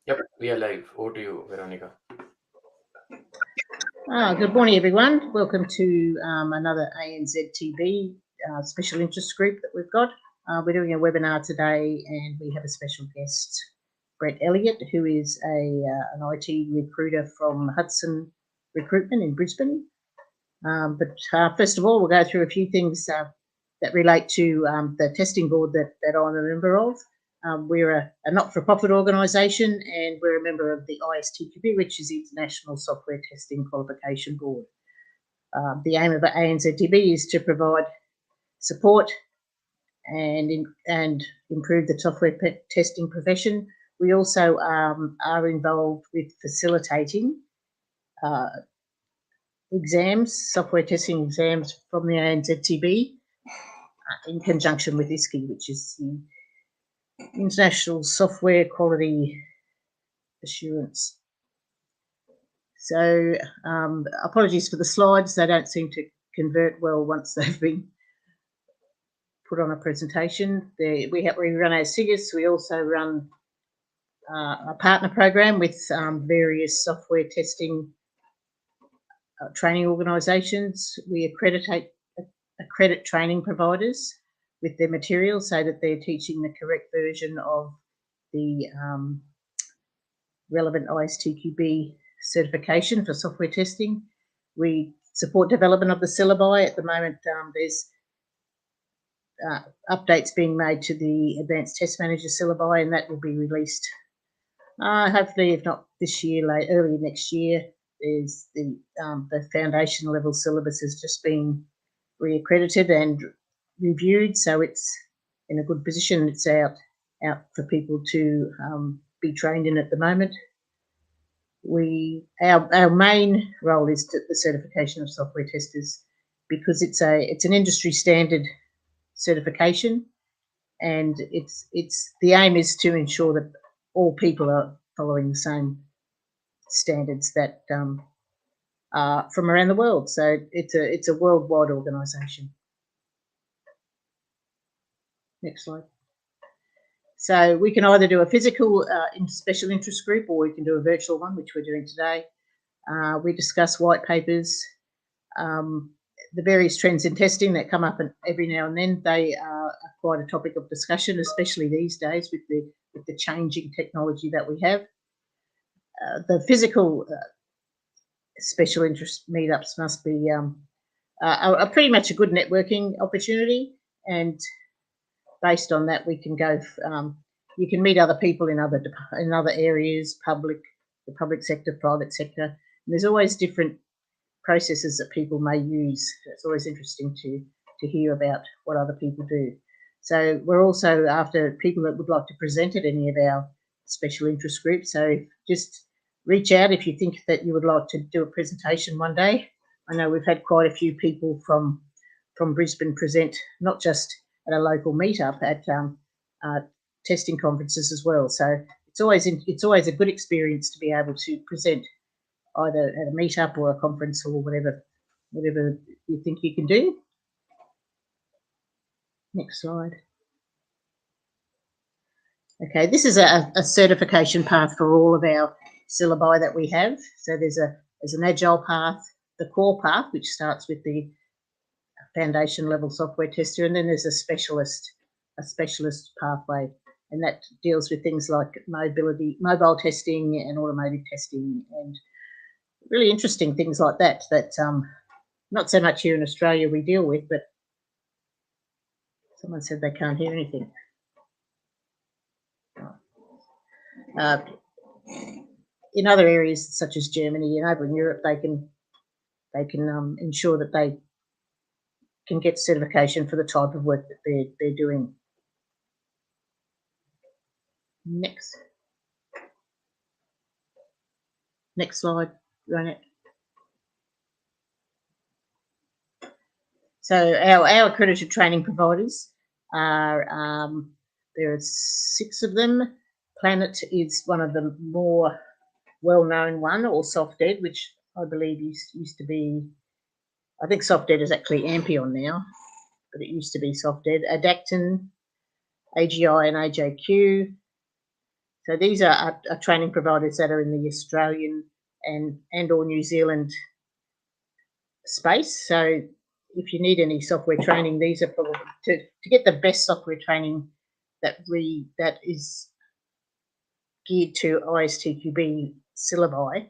Yep, we are live. Over to you, Veronica. Good morning, everyone. Welcome to another ANZTB special interest group that we've got. We're doing a webinar today, and we have a special guest, Brett Elliott, who is an IT recruiter from Hudson Recruitment in Brisbane. But first of all, we'll go through a few things that relate to the testing board that I'm a member of. We're a not-for-profit organisation, and we're a member of the ISTQB, which is the International Software Testing Qualification Board. The aim of the ANZTB is to provide support and improve the software testing profession. We also are involved with facilitating exams, software testing exams from the ANZTB in conjunction with ISKI, which is the International Software Quality Assurance. So apologies for the slides. They don't seem to convert well once they've been put on a presentation. We run our SIGIST. We also run a partner program with various software testing training organisations. We accredit training providers with their material so that they're teaching the correct version of the relevant ISTQB certification for software testing. We support development of the syllabi. At the moment, there's updates being made to the Advanced Test Manager syllabi, and that will be released hopefully, if not this year, early next year. There's the foundation level syllabus has just been reaccredited and reviewed, so it's in a good position. It's out for people to be trained in at the moment. Our main role is the certification of software testers, because it's an industry standard certification, and the aim is to ensure that all people are following the same standards that are from around the world. So it's a worldwide organisation. Next slide. So we can either do a physical special interest group, or we can do a virtual one, which we're doing today. We discuss white papers, the various trends in testing that come up every now and then. They are quite a topic of discussion, especially these days with the changing technology that we have. The physical special interest meetups must be are pretty much a good networking opportunity, and based on that, we can go. You can meet other people in other areas, the public sector, private sector. And there's always different processes that people may use. It's always interesting to hear about what other people do. So we're also after people that would like to present at any of our special interest groups. So just reach out if you think that you would like to do a presentation one day. I know we've had quite a few people from Brisbane present, not just at a local meetup, at testing conferences as well. So it's always a good experience to be able to present either at a meetup or a conference or whatever you think you can do. Next slide. Okay, this is a certification path for all of our syllabi that we have. So there's an agile path, the core path, which starts with the foundation level software tester, and then there's a specialist pathway, and that deals with things like mobile testing and automotive testing, and really interesting things like that not so much here in Australia we deal with. But someone said they can't hear anything. In other areas such as Germany and over in Europe, they can ensure that they can get certification for the type of work that they're doing. Next slide, Ronette. So our accredited training providers are there are 6 of them. Planet is one of the more well-known one, or SoftEd, which I believe used to be. I think SoftEd is actually Ampion now, but it used to be SoftEd. Adacton, AGI, and AJQ. So these are training providers that are in the Australian and or New Zealand space. So if you need any software training, these are probably to get the best software training that is geared to ANZTB syllabi.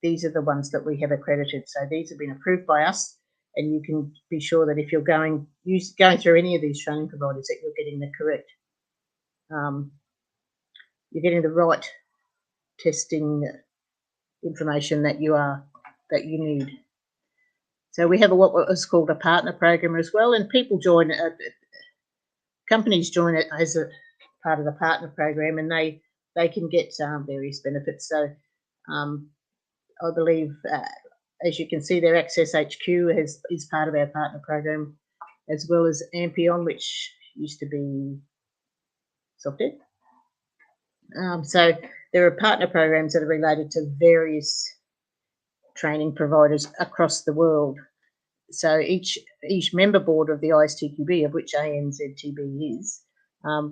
These are the ones that we have accredited. So these have been approved by us, and you can be sure that if you're going through any of these training providers, that you're getting the correct, you're getting the right testing information that you need. So we have what is called a partner program as well, and people join, companies join it as a part of the partner program, and they can get various benefits. So I believe, as you can see, their Access HQ is part of our partner program, as well as Ampion, which used to be Softec. So there are partner programs that are related to various training providers across the world. So each member board of the ANZTB, of which ANZTB is,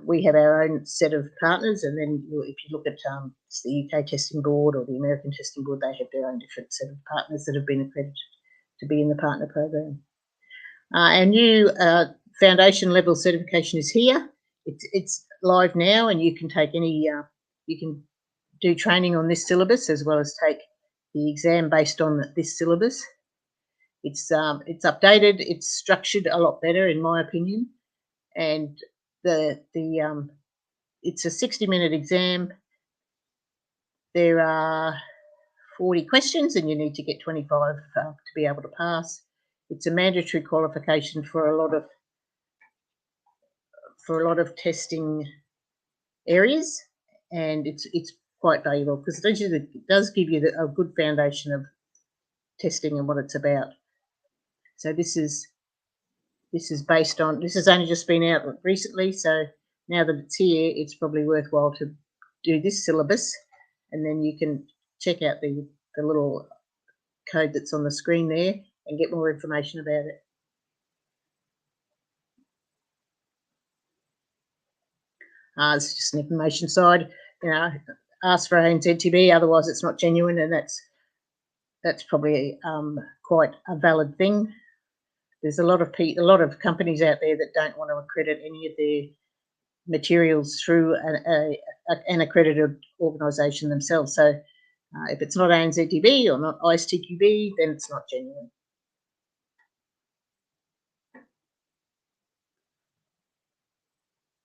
we have our own set of partners, and then if you look at the UK Testing Board or the American Testing Board, they have their own different set of partners that have been accredited to be in the partner program. Our new foundation level certification is here. It's live now, and you can take you can do training on this syllabus as well as take the exam based on this syllabus. It's updated. It's structured a lot better, in my opinion, and it's a 60-minute exam. There are 40 questions, and you need to get 25 to be able to pass. It's a mandatory qualification for a lot of testing areas, and it's quite valuable because it does give you a good foundation of testing and what it's about. So this is based on, this has only just been out recently, so now that it's here, it's probably worthwhile to do this syllabus, and then you can check out the little code that's on the screen there and get more information about it. It's just an information side. Ask for ANZTB, otherwise it's not genuine, and that's probably quite a valid thing. There's a lot of companies out there that don't want to accredit any of their materials through an accredited organisation themselves. So if it's not ANZTB or not ANZTB, then it's not genuine.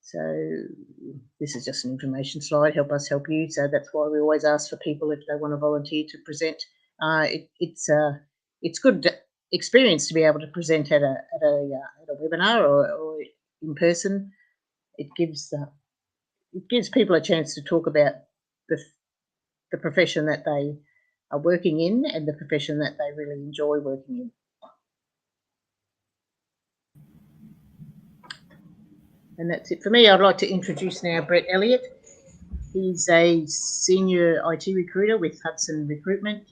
So this is just an information slide, help us help you. So that's why we always ask for people if they want to volunteer to present. It's good experience to be able to present at a webinar or in person. It gives people a chance to talk about the profession that they are working in and the profession that they really enjoy working in. And that's it for me. I'd like to introduce now Brett Elliott. He's a senior IT recruiter with Hudson Recruitment,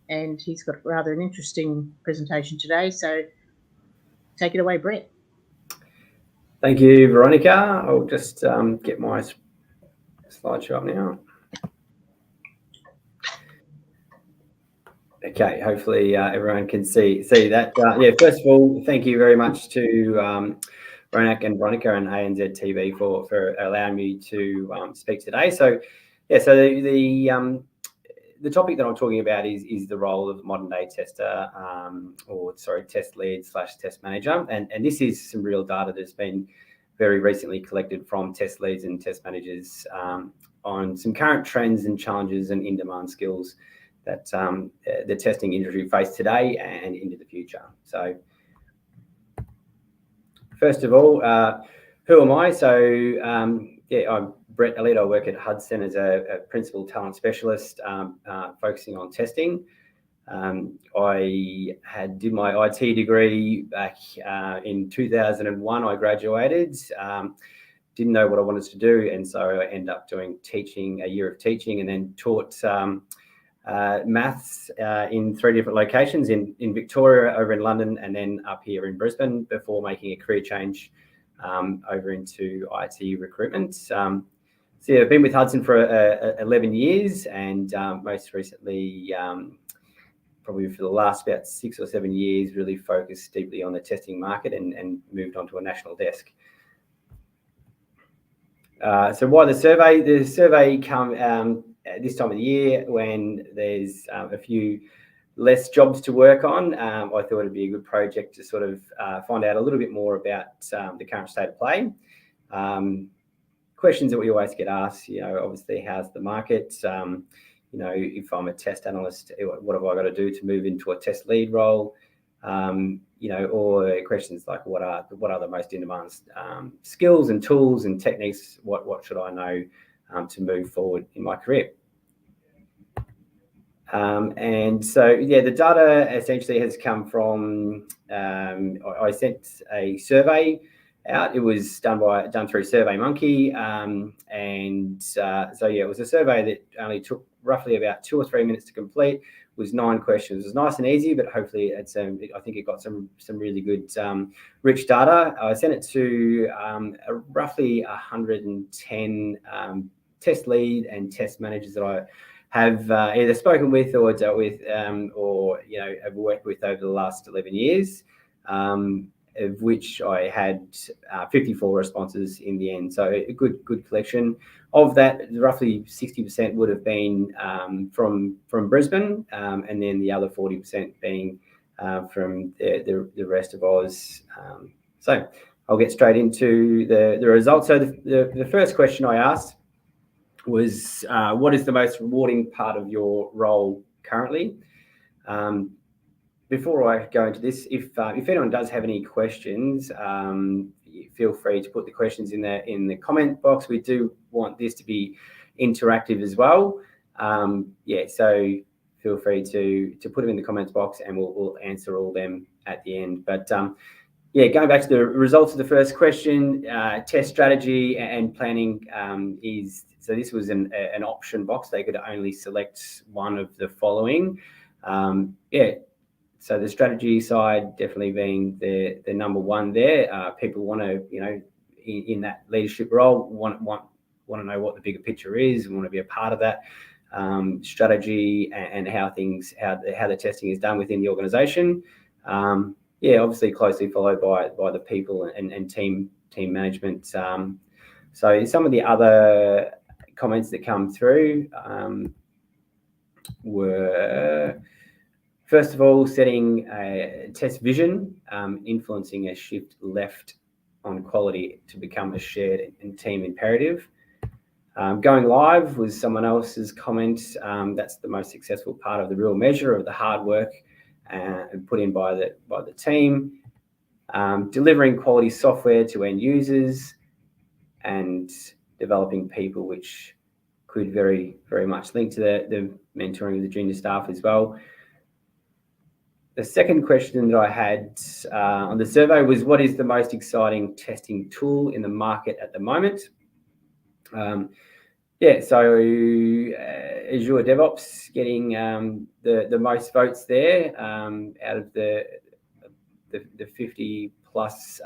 and he's got rather an interesting presentation today. So take it away, Brett. Thank you, Veronica. I'll just get my slideshow up now. Okay, hopefully everyone can see that. Yeah, first of all, thank you very much to Ronak and Veronica and ANZTB for allowing me to speak today. So, yeah, so the topic that I'm talking about is the role of the modern day tester, test lead / test manager, and this is some real data that's been very recently collected from test leads and test managers on some current trends and challenges and in-demand skills that the testing industry face today and into the future. So first of all, who am I? So yeah, I'm Brett Elliott. I work at Hudson as a principal talent specialist, focusing on testing. I did my IT degree back in 2001. I graduated. Didn't know what I wanted to do, and so I ended up doing a year of teaching, and then taught maths in 3 different locations in Victoria, over in London, and then up here in Brisbane, before making a career change over into IT recruitment. So yeah, I've been with Hudson for 11 years, and most recently, probably for the last about 6 or 7 years, really focused deeply on the testing market and moved on to a national desk. So why the survey? The survey come at this time of the year when there's a few less jobs to work on. I thought it'd be a good project to sort of find out a little bit more about the current state of play. Questions that we always get asked, obviously, how's the market? If I'm a test analyst, what have I got to do to move into a test lead role? Or questions like what are the most in-demand skills and tools and techniques? What should I know to move forward in my career? And so, yeah, the data essentially has come from, I sent a survey out. It was done through SurveyMonkey. So, yeah, it was a survey that only took roughly about 2 or 3 minutes to complete. It was 9 questions. It was nice and easy, but hopefully I think it got some really good, rich data. I sent it to roughly 110 test lead and test managers that I have either spoken with or dealt with, or have worked with over the last 11 years, of which I had 54 responses in the end. So a good collection. Of that, roughly 60% would have been from Brisbane, and then the other 40% being from the rest of Oz. So I'll get straight into the results. So the first question I asked was, what is the most rewarding part of your role currently? Before I go into this, if anyone does have any questions, feel free to put the questions in the comment box. We do want this to be interactive as well. So feel free to put them in the comments box, and we'll answer all them at the end. But going back to the results of the first question, test strategy and planning so this was an option box. They could only select one of the following. So the strategy side definitely being the number one there. People want to, in that leadership role, want to know what the bigger picture is, and want to be a part of that strategy and how the testing is done within the organisation. Obviously closely followed by the people and team management. So some of the other comments that come through were, first of all, setting a test vision, influencing a shift left on quality to become a shared and team imperative. Going live was someone else's comment. That's the most successful part of the real measure of the hard work put in by the team. Delivering quality software to end users, and developing people, which could very, very much link to the mentoring of the junior staff as well. The second question that I had on the survey was, what is the most exciting testing tool in the market at the moment? So Azure DevOps getting the most votes there out of the 50 plus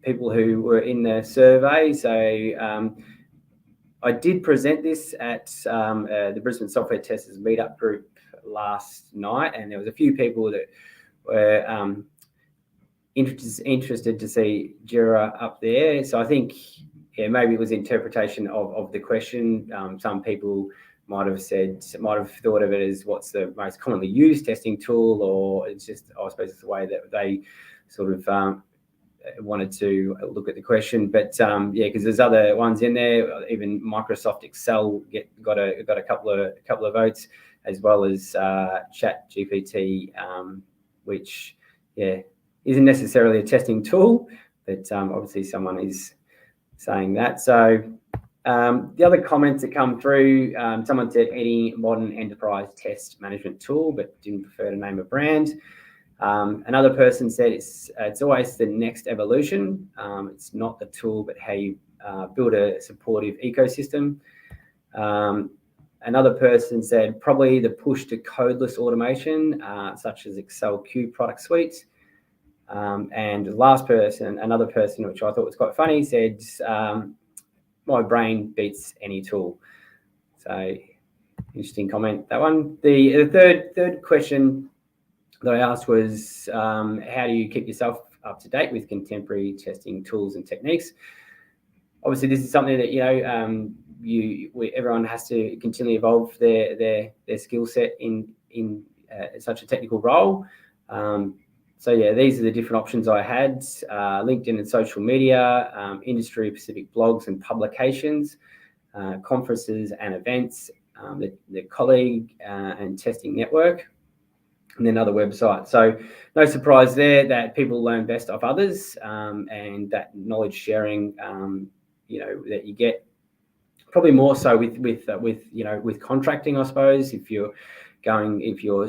people who were in the survey. So I did present this at the Brisbane Software Testers Meetup group last night, and there was a few people that were interested to see Jira up there. So I think maybe it was interpretation of the question. Some people might have thought of it as what's the most commonly used testing tool, or it's just, I suppose it's the way that they sort of wanted to look at the question. But because there's other ones in there. Even Microsoft Excel got a couple of votes, as well as Chat GPT, which isn't necessarily a testing tool, but obviously someone is saying that. So the other comments that come through, someone said any modern enterprise test management tool, but didn't prefer to name a brand. Another person said it's always the next evolution. It's not the tool, but how you build a supportive ecosystem. Another person said probably the push to codeless automation, such as Excel Q product suites. And last person, another person, which I thought was quite funny, said my brain beats any tool. So interesting comment, that one. The third question that I asked was, how do you keep yourself up to date with contemporary testing tools and techniques? Obviously, this is something that everyone has to continually evolve their skill set in such a technical role. So yeah, these are the different options I had: LinkedIn and social media, industry-specific blogs and publications, conferences and events, the colleague and testing network, and then other websites. So no surprise there that people learn best off others, and that knowledge sharing, that you get probably more so with contracting, I suppose. If you're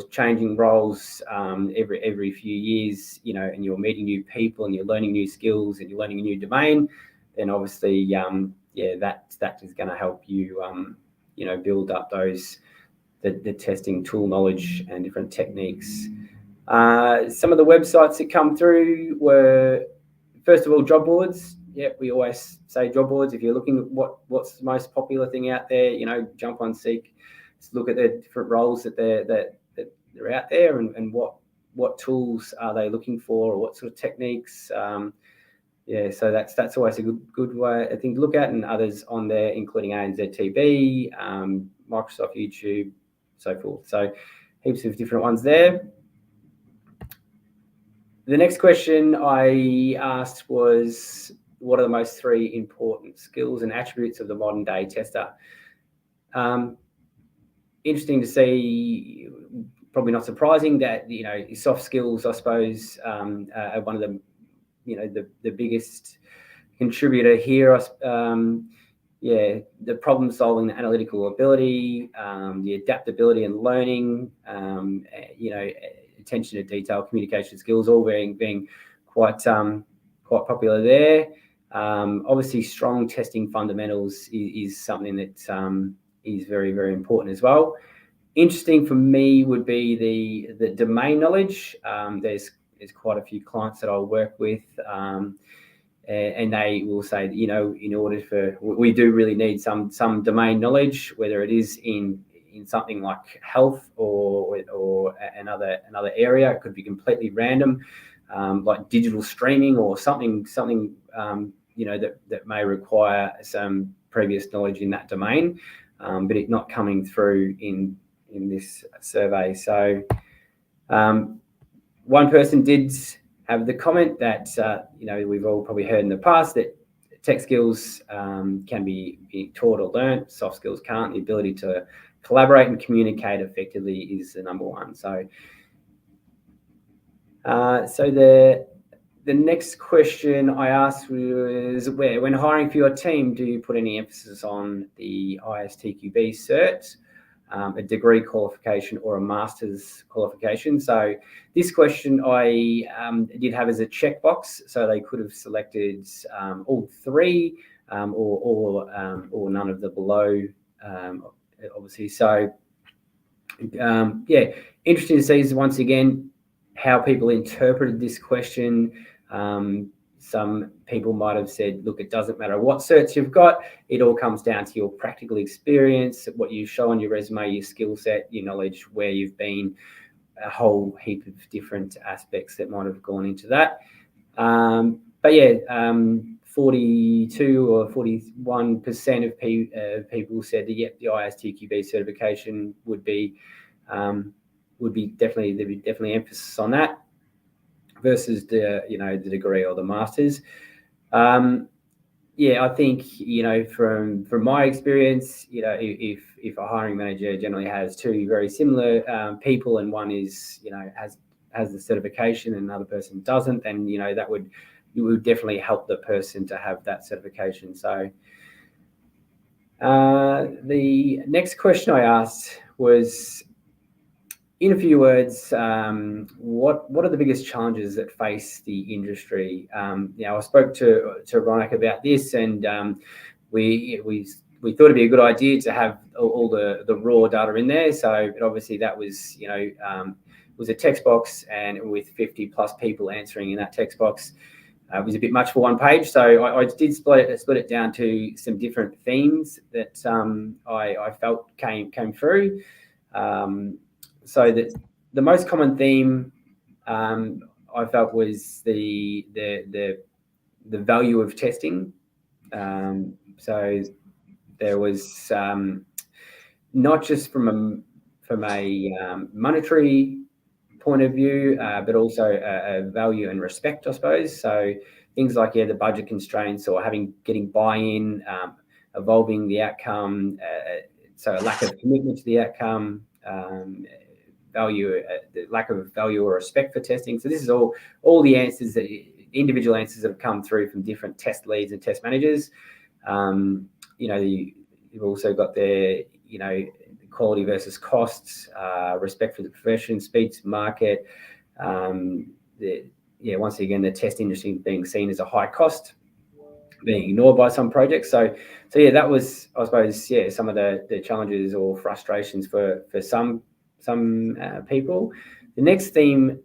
changing roles every few years, and you're meeting new people and you're learning new skills and you're learning a new domain, then obviously that is going to help you build up the testing tool knowledge and different techniques. Some of the websites that come through were, first of all, job boards. Yeah, we always say job boards. If you're looking at what's the most popular thing out there, jump on Seek, look at the different roles that they're out there, and what tools are they looking for, or what sort of techniques. So that's always a good way, I think, to look at, and others on there, including ANZTB, Microsoft, YouTube, so forth. So heaps of different ones there. The next question I asked was, what are the most 3 important skills and attributes of the modern day tester? Interesting to see, probably not surprising, that soft skills, I suppose, are one of the biggest contributor here. The problem solving, the analytical ability, the adaptability and learning, attention to detail, communication skills, all being quite popular there. Obviously, strong testing fundamentals is something that is very, very important as well. Interesting for me would be the domain knowledge. There's quite a few clients that I'll work with, and they will say that, we do really need some domain knowledge, whether it is in something like health or another area. It could be completely random, like digital streaming or something that may require some previous knowledge in that domain, but it not coming through in this survey. So one person did have the comment that we've all probably heard in the past, that tech skills can be taught or learnt, soft skills can't. The ability to collaborate and communicate effectively is the number one. So the next question I asked was, when hiring for your team, do you put any emphasis on the ISTQB cert, a degree qualification, or a master's qualification? So this question I did have as a checkbox, so they could have selected all 3 or none of the below, obviously. So interesting to see, once again, how people interpreted this question. Some people might have said, look, it doesn't matter what certs you've got, it all comes down to your practical experience, what you show on your resume, your skill set, your knowledge, where you've been, a whole heap of different aspects that might have gone into that. 42 or 41% of people said that, the ISTQB certification would be definitely emphasis on that, versus the degree or the masters. I think from my experience, if a hiring manager generally has 2 very similar people, and one is has the certification and another person doesn't, then it would definitely help the person to have that certification. So the next question I asked was, in a few words, what are the biggest challenges that face the industry? I spoke to Ronak about this, and we thought it'd be a good idea to have all the raw data in there. So obviously that was was a text box, and with 50 plus people answering in that text box, was a bit much for one page. So I did split it down to some different themes that I felt came through. So that the most common theme I felt was the value of testing. So there was not just from a monetary point of view, but also a value and respect, I suppose. So things like the budget constraints or getting buy-in, evolving the outcome, so a lack of commitment to the outcome, value, the lack of value or respect for testing. So this is all the answers, that individual answers that have come through from different test leads and test managers. You've also got their, quality versus costs, respect for the profession, speed to market. Once again, the test industry being seen as a high cost, being ignored by some projects. So that was, I suppose, some of the challenges or frustrations for some people. The next theme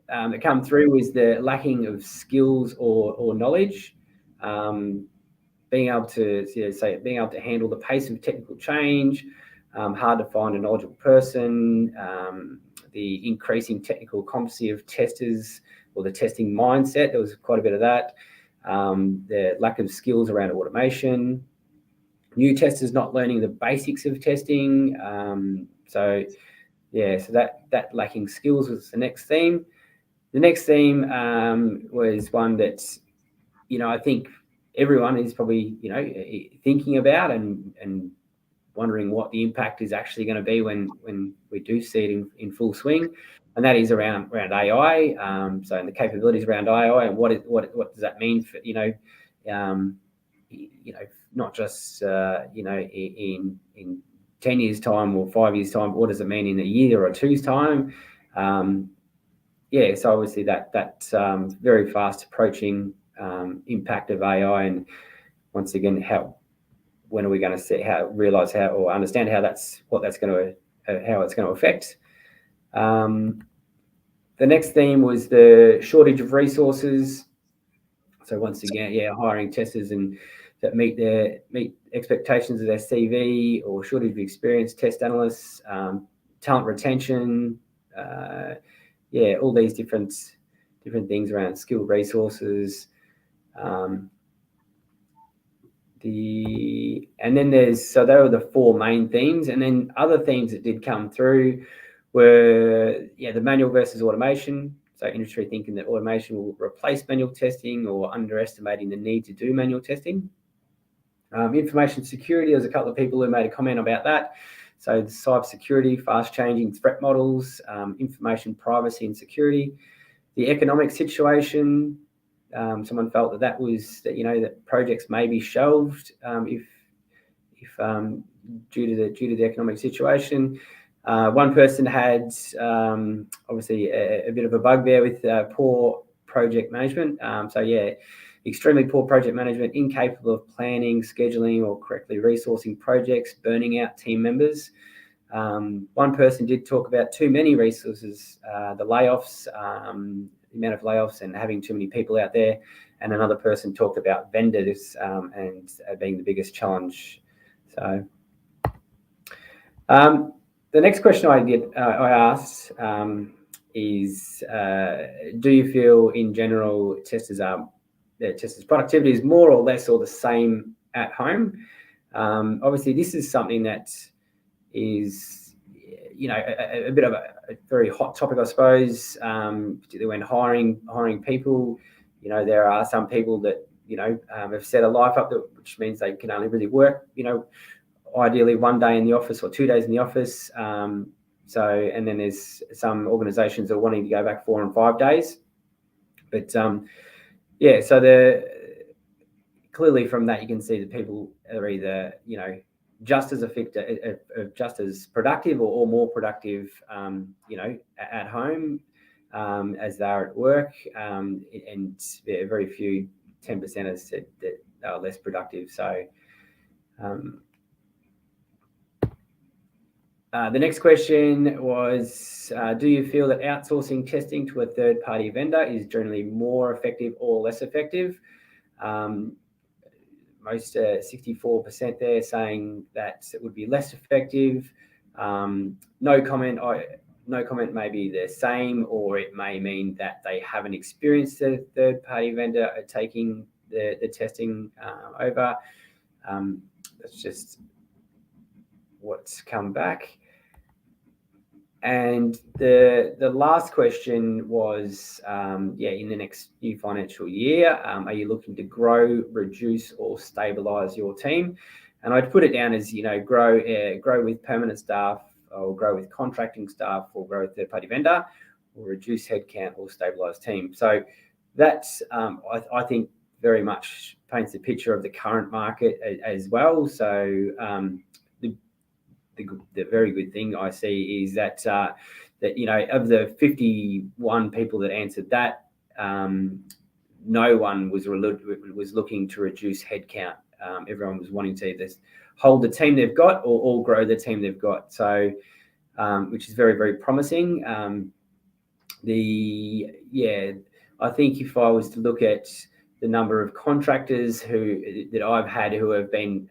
that come through was the lacking of skills or knowledge. Being able to handle the pace of technical change, hard to find a knowledgeable person, the increasing technical competency of testers or the testing mindset. There was quite a bit of that. The lack of skills around automation, new testers not learning the basics of testing. So that lacking skills was the next theme. The next theme was one that, I think everyone is probably, thinking about and wondering what the impact is actually going to be when we do see it in full swing, and that is around AI. So and the capabilities around AI, and what does that mean for not just in 10 years time or 5 years time, what does it mean in a year or two's time? So obviously that very fast approaching impact of AI, and once again, when are we going to realize how or understand how it's going to affect? The next theme was the shortage of resources. So once again, hiring testers and that meet expectations of their CV, or shortage of experienced test analysts, talent retention, all these different things around skilled resources. And then they were the four main themes, and then other themes that did come through were the manual versus automation. So industry thinking that automation will replace manual testing, or underestimating the need to do manual testing. Information security, there's a couple of people who made a comment about that. So the cybersecurity, fast changing threat models, information privacy and security. The economic situation, someone felt that projects may be shelved if due to the economic situation. One person had obviously a bit of a bugbear with poor project management. Extremely poor project management, incapable of planning, scheduling, or correctly resourcing projects, burning out team members. One person did talk about too many resources, the layoffs, the amount of layoffs and having too many people out there. And another person talked about vendors and being the biggest challenge. So the next question I asked is, do you feel in general testers' productivity is more or less or the same at home? Obviously, this is something that is, a bit of a very hot topic, I suppose, particularly when hiring people. There are some people that, have set a life up, which means they can only really work, ideally 1 day in the office or 2 days in the office. And then there's some organisations that are wanting to go back 4 and 5 days. But so clearly from that you can see that people are either just as effective, just as productive, or more productive, at home as they are at work. And very few 10% said that they are less productive. So The next question was, do you feel that outsourcing testing to a third-party vendor is generally more effective or less effective? Most 64% there saying that it would be less effective. No comment. No comment may be the same, or it may mean that they haven't experienced a third-party vendor taking the testing over. That's just what's come back. And the last question was, in the next new financial year, are you looking to grow, reduce, or stabilise your team? And I'd put it down as, grow with permanent staff, or grow with contracting staff, or grow with third-party vendor, or reduce headcount, or stabilise team. So that's, I think, very much paints a picture of the current market as well. So the very good thing I see is that of the 51 people that answered that, no one was looking to reduce headcount. Everyone was wanting to either hold the team they've got or grow the team they've got. So, which is very, very promising. I think if I was to look at the number of contractors that I've had who have been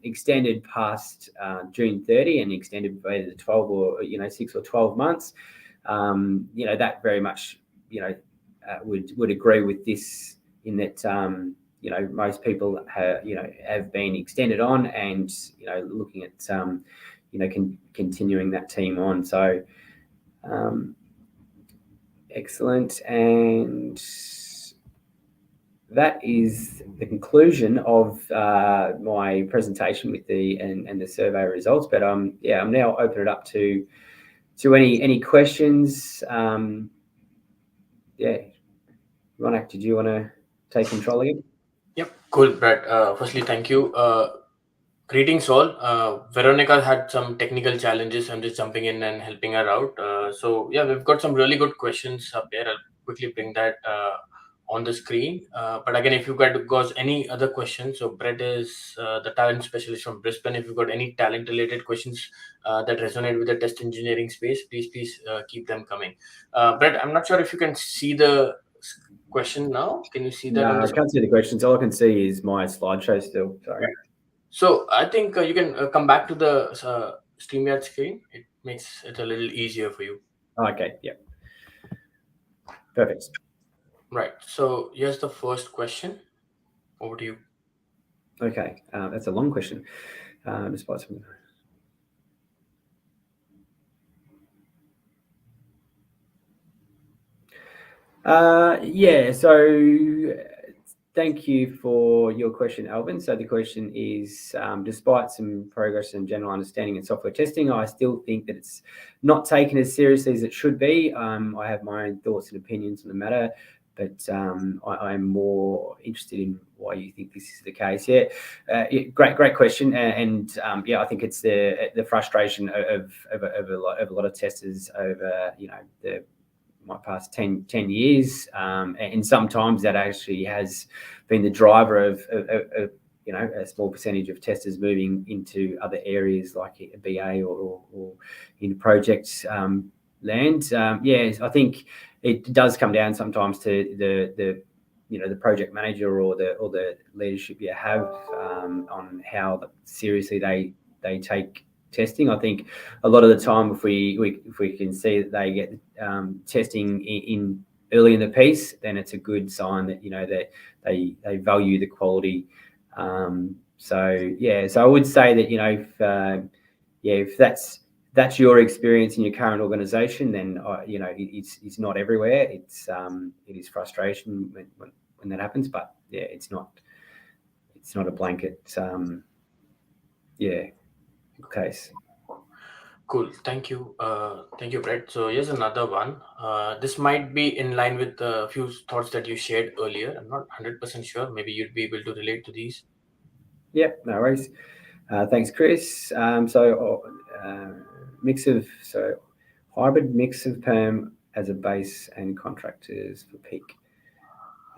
extended past June 30 and extended by either 12 or 6 or 12 months, that very much would agree with this, in that most people have been extended on, and looking at continuing that team on. So excellent. And that is the conclusion of my presentation with the survey results. But I'm now open it up to any questions. Ronak, did you want to take control again? Yep, cool, Brett. Firstly, thank you. Greetings all. Veronica had some technical challenges. I'm just jumping in and helping her out. We've got some really good questions up there. I'll quickly bring that on the screen. But again, if you've got any other questions, so Brett is the talent specialist from Brisbane. If you've got any talent related questions that resonate with the test engineering space, please keep them coming. Brett, I'm not sure if you can see the question now. Can you see that? No, I can't see the questions. All I can see is my slideshow still. Sorry. So I think you can come back to the StreamYard screen. It makes it a little easier for you. Okay. Yeah. Perfect. Right. So here's the first question. Over to you. Okay. That's a long question. Despite some. So thank you for your question, Alvin. So the question is, despite some progress and general understanding in software testing, I still think that it's not taken as seriously as it should be. I have my own thoughts and opinions on the matter, but I'm more interested in why you think this is the case. Great question, and I think it's the frustration of a lot of testers over my past 10 years, and sometimes that actually has been the driver of a small percentage of testers moving into other areas like a BA or in project land. I think it does come down sometimes to the project manager or the leadership you have on how seriously they take testing. I think a lot of the time, if we can see that they get testing in early in the piece, then it's a good sign that that they value the quality. So I would say that if that's your experience in your current organisation, then it's not everywhere. It is frustration when that happens, but it's not a blanket case. Cool. Thank you, Brett. So here's another one. This might be in line with a few thoughts that you shared earlier. I'm not 100% sure. Maybe you'd be able to relate to these. Yep, no worries. Thanks, Chris. Hybrid mix of perm as a base and contractors for peak.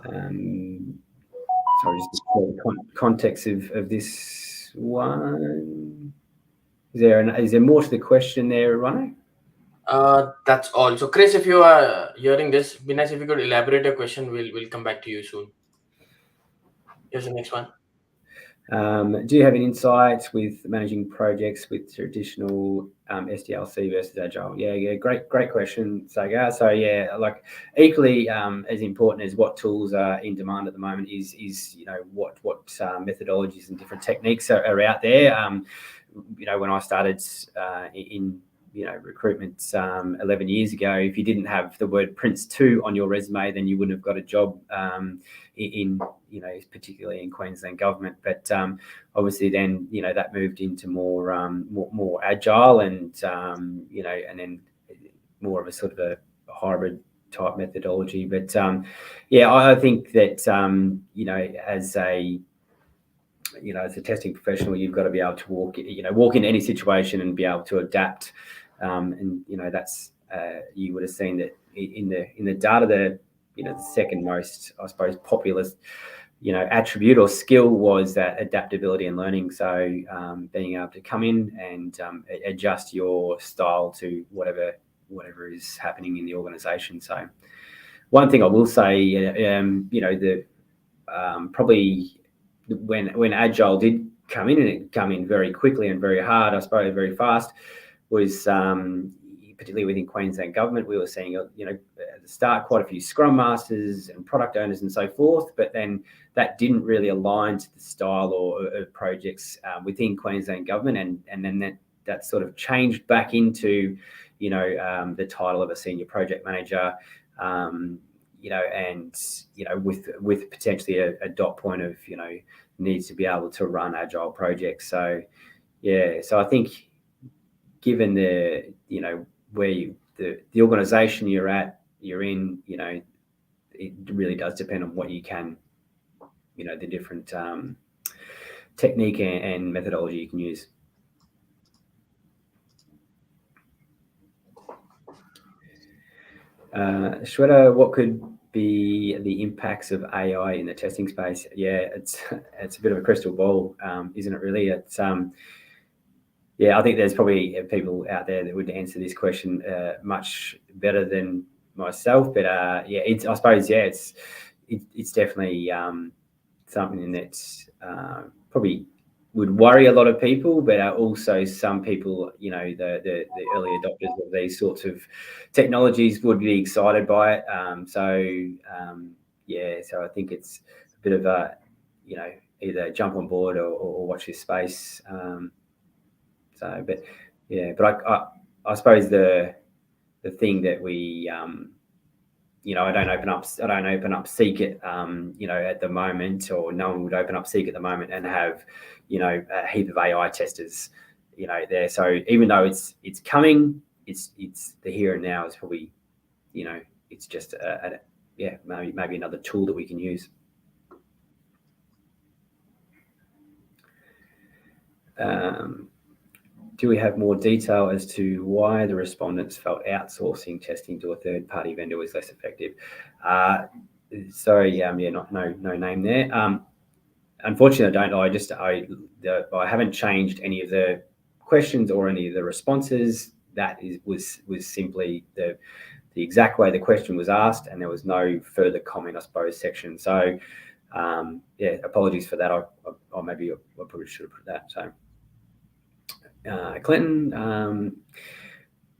Just the context of this one. Is there more to the question there, Ronnie? That's all. So, Chris, if you are hearing this, be nice if you could elaborate your question. We'll come back to you soon. Here's the next one. Do you have an insight with managing projects with traditional SDLC versus Agile? Yeah, great question, Sagar. So yeah, like equally as important as what tools are in demand at the moment is what methodologies and different techniques are out there. When I started in recruitment 11 years ago, if you didn't have the word Prince 2 on your resume, then you wouldn't have got a job in particularly in Queensland government. But obviously then that moved into more agile and and then more of a sort of a hybrid type methodology. But I think that as a testing professional, you've got to be able to walk into any situation and be able to adapt. And that's you would have seen that in the data, the second most, I suppose, popular attribute or skill was that adaptability and learning. So being able to come in and adjust your style to whatever is happening in the organisation. So one thing I will say, probably when Agile did come in, and it come in very quickly and very hard, I suppose very fast, was particularly within Queensland government, we were seeing at the start quite a few Scrum Masters and product owners and so forth, but then that didn't really align to the style or projects within Queensland government, and then that sort of changed back into the title of a senior project manager, and with potentially a dot point of needs to be able to run agile projects. So so I think given the where the organisation you're in, it really does depend on what you can, the different technique and methodology you can use. Shweta, what could be the impacts of AI in the testing space? Yeah, it's a bit of a crystal ball, isn't it really? It's I think there's probably people out there that would answer this question much better than myself. But I suppose it's definitely something that probably would worry a lot of people, but also some people, the early adopters of these sorts of technologies would be excited by it. So I think it's a bit of a either jump on board or watch this space. But I suppose the thing that we I don't open up Seek at the moment, or no one would open up Seek at the moment and have a heap of AI testers there. So even though it's coming, it's the here and now is probably it's just maybe another tool that we can use. Do we have more detail as to why the respondents felt outsourcing testing to a third-party vendor was less effective? Sorry, no name there. Unfortunately, I don't know. I haven't changed any of the questions or any of the responses. That was simply the exact way the question was asked, and there was no further comment, I suppose, section. So apologies for that. I probably should have put that. So. Clinton,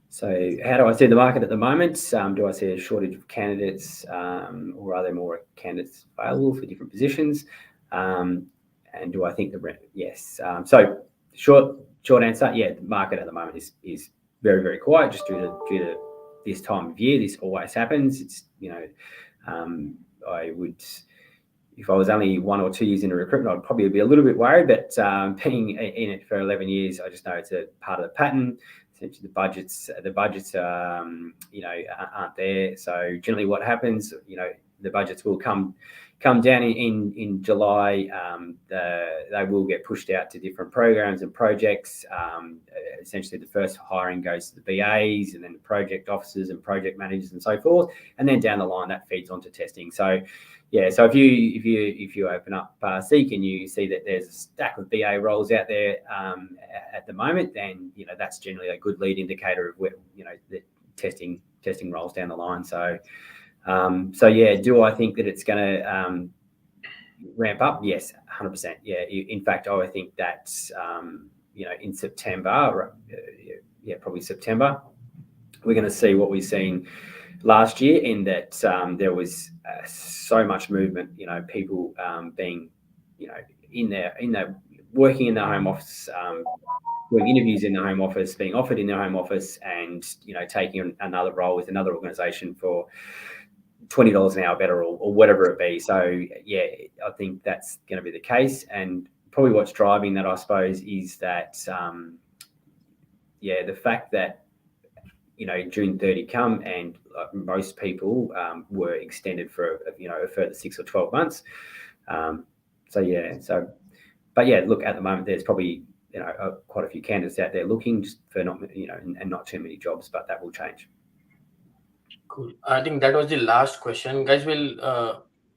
so how do I see the market at the moment? Do I see a shortage of candidates, or are there more candidates available for different positions? And do I think yes? So short answer, the market at the moment is very, very quiet, just due to this time of year. This always happens. It's I would. If I was only 1 or 2 years into recruitment, I'd probably be a little bit worried. But being in it for 11 years, I just know it's a part of the pattern. Essentially, the budgets aren't there. So generally, what happens, the budgets will come come down in July, they will get pushed out to different programs and projects. Essentially, the first hiring goes to the BAs, and then the project officers and project managers and so forth. And then down the line, that feeds onto testing. So, yeah. So if you open up Seek and you see that there's a stack of BA roles out there at the moment, then that's generally a good lead indicator of where the testing roles down the line. So. Yeah, do I think that it's going to ramp up? Yes, 100%. Yeah, in fact, I think that in September, probably September, we're going to see what we've seen last year, in that there was so much movement. People being in their working in their home office. Doing interviews in the home office, being offered in their home office, and taking another role with another organisation for $20 an hour better, or whatever it be. So yeah, I think that's going to be the case, and probably what's driving that, I suppose, is that the fact that June 30 come, and most people were extended for a further 6 or 12 months. But yeah, look, at the moment there's probably quite a few candidates out there looking, just for not and not too many jobs, but that will change. Cool. I think that was the last question. Guys, we'll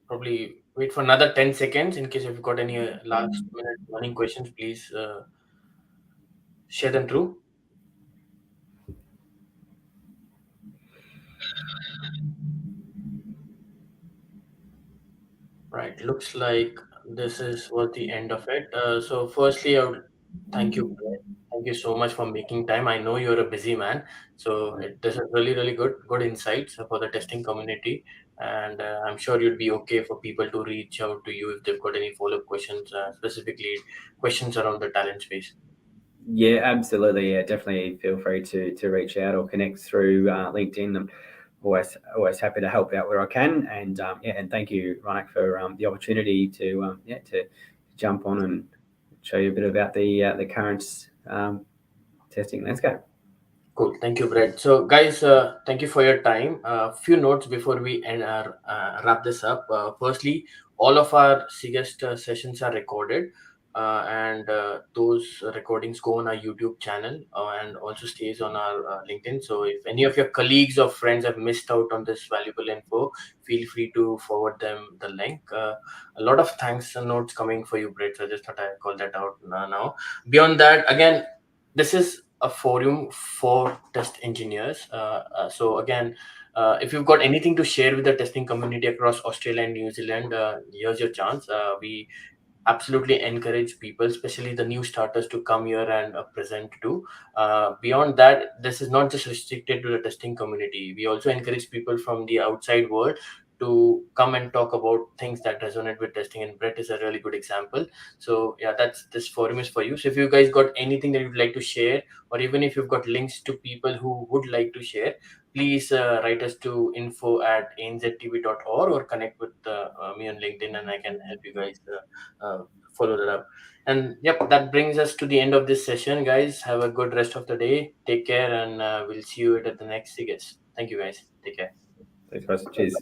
probably wait for another 10 seconds in case if you've got any last minute running questions, please share them through. Right. Looks like this was the end of it. So firstly, I would thank you, Brett. Thank you so much for making time. I know you're a busy man, so this is really good insights for the testing community, and I'm sure you'd be okay for people to reach out to you if they've got any follow-up questions, specifically questions around the talent space. Yeah, absolutely. Yeah, definitely feel free to reach out or connect through LinkedIn. I'm always happy to help out where I can, and and thank you, Ronak, for the opportunity to jump on and show you a bit about the current testing landscape. Cool. Thank you, Brett. So, guys, thank you for your time. A few notes before we end wrap this up. Firstly, all of our SIGIST sessions are recorded, and those recordings go on our YouTube channel and also stays on our LinkedIn. So, if any of your colleagues or friends have missed out on this valuable info, feel free to forward them the link. A lot of thanks and notes coming for you, Brett. So, I just thought I'd call that out now. Beyond that, again, this is a forum for test engineers. So again, if you've got anything to share with the testing community across Australia and New Zealand, here's your chance. We absolutely encourage people, especially the new starters, to come here and present too. Beyond that, this is not just restricted to the testing community. We also encourage people from the outside world to come and talk about things that resonate with testing, and Brett is a really good example. So yeah, this forum is for you. So if you guys got anything that you'd like to share, or even if you've got links to people who would like to share, please write us to info@anztb.org or connect with me on LinkedIn, and I can help you guys follow that up. And yep, that brings us to the end of this session, guys. Have a good rest of the day. Take care, and we'll see you at the next SIGIST. Thank you, guys. Take care. Thanks, guys. Cheers.